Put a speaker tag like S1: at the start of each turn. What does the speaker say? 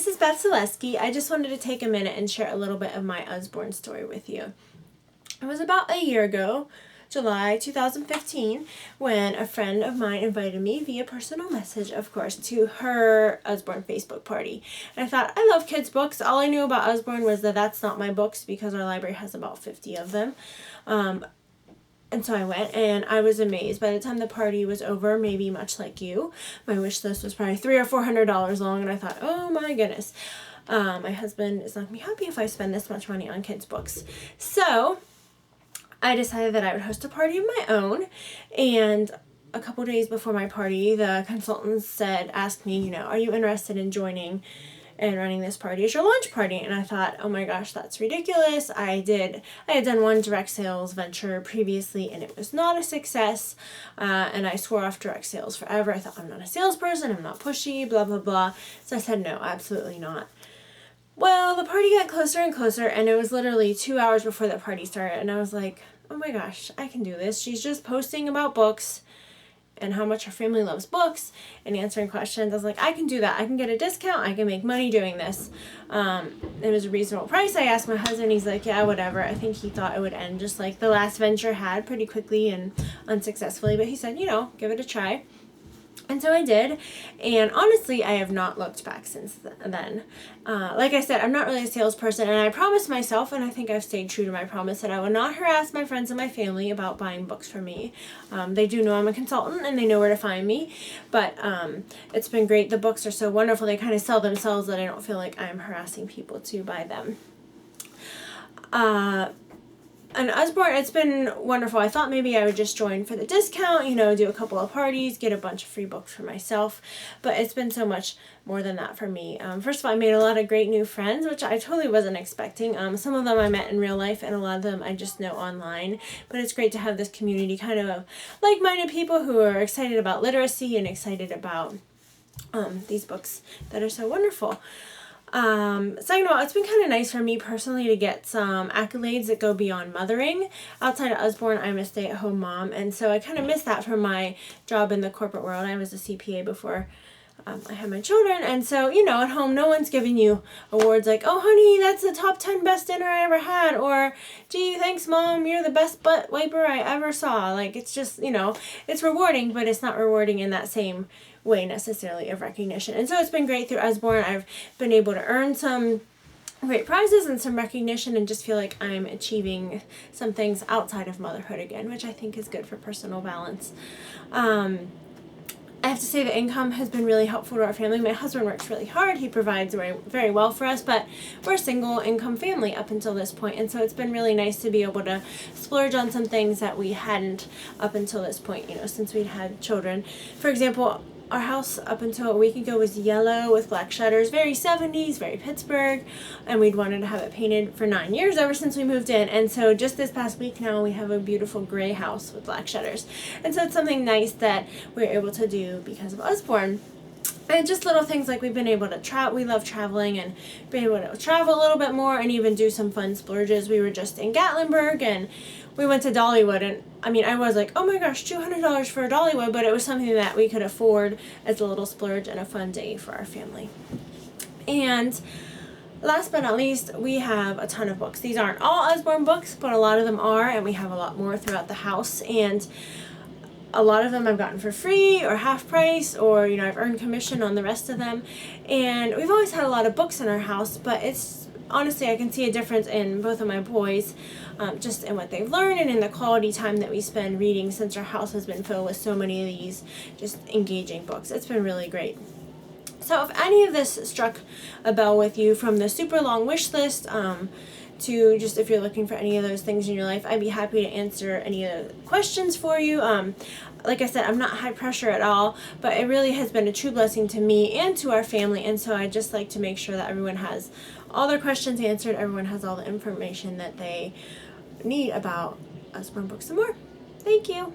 S1: this is Beth Zaleski. I just wanted to take a minute and share a little bit of my Usborne story with you. It was about a year ago, July 2015, when a friend of mine invited me via personal message, of course, to her Usborne Facebook party. And I thought, I love kids' books. All I knew about Usborne was that that's not my books because our library has about 50 of them. And so I went, and I was amazed. By the time the party was over, maybe much like you, my wish list was probably $300 or $400 long, and I thought, oh my goodness, my husband is not going to be happy if I spend this much money on kids' books. So I decided that I would host a party of my own, and a couple days before my party, the consultants asked me, are you interested in joining and running this party as your launch party? And I thought, oh my gosh, that's ridiculous. I had done one direct sales venture previously, and it was not a success, and I swore off direct sales forever. I thought, I'm not a salesperson, I'm not pushy, blah, blah, blah. So I said, no, absolutely not. Well, the party got closer and closer, and it was literally 2 hours before the party started, and I was like, oh my gosh, I can do this. She's just posting about books and how much her family loves books and answering questions. I was like, I can do that. I can get a discount. I can make money doing this. It was a reasonable price. I asked my husband. He's like, yeah, whatever. I think he thought it would end just like the last venture had, pretty quickly and unsuccessfully. But he said, give it a try. And so I did, and honestly, I have not looked back since then. Like I said, I'm not really a salesperson, and I promised myself, and I think I've stayed true to my promise, that I would not harass my friends and my family about buying books from me. They do know I'm a consultant, and they know where to find me, but it's been great. The books are so wonderful. They kind of sell themselves that I don't feel like I'm harassing people to buy them. And Usborne, it's been wonderful. I thought maybe I would just join for the discount, do a couple of parties, get a bunch of free books for myself. But it's been so much more than that for me. First of all, I made a lot of great new friends, which I totally wasn't expecting. Some of them I met in real life, and a lot of them I just know online. But it's great to have this community kind of like-minded people who are excited about literacy and excited about these books that are so wonderful. Second of all, it's been kind of nice for me personally to get some accolades that go beyond mothering. Outside of Usborne, I'm a stay-at-home mom, and so I kind of miss that from my job in the corporate world. I was a CPA before I had my children, and so, at home, no one's giving you awards like, oh, honey, that's the top 10 best dinner I ever had, or, gee, thanks, Mom, you're the best butt wiper I ever saw. Like, it's just, it's rewarding, but it's not rewarding in that same way necessarily of recognition. And so it's been great through Usborne. I've been able to earn some great prizes and some recognition and just feel like I'm achieving some things outside of motherhood again, which I think is good for personal balance. I have to say the income has been really helpful to our family. My husband works really hard. He provides very, very well for us, but we're a single income family up until this point, and so it's been really nice to be able to splurge on some things that we hadn't up until this point, since we'd had children. For example, our house up until a week ago was yellow with black shutters, very 70s, very Pittsburgh, and we'd wanted to have it painted for 9 years ever since we moved in. And so just this past week now, we have a beautiful gray house with black shutters. And so it's something nice that we're able to do because of Usborne. And just little things like we've been able to travel. We love traveling and been able to travel a little bit more and even do some fun splurges. We were just in Gatlinburg and we went to Dollywood, and I was like, oh my gosh, $200 for a Dollywood, but it was something that we could afford as a little splurge and a fun day for our family. And last but not least, we have a ton of books. These aren't all Usborne books, but a lot of them are, and we have a lot more throughout the house. And a lot of them I've gotten for free or half price, or I've earned commission on the rest of them. And we've always had a lot of books in our house, but honestly, I can see a difference in both of my boys, just in what they've learned and in the quality time that we spend reading, since our house has been filled with so many of these just engaging books. It's been really great. So if any of this struck a bell with you, from the super long wish list to just if you're looking for any of those things in your life, I'd be happy to answer any of the questions for you. Like I said, I'm not high pressure at all, but it really has been a true blessing to me and to our family, and so I just like to make sure that everyone has all their questions answered, everyone has all the information that they need about Usborne Books and more. Thank you.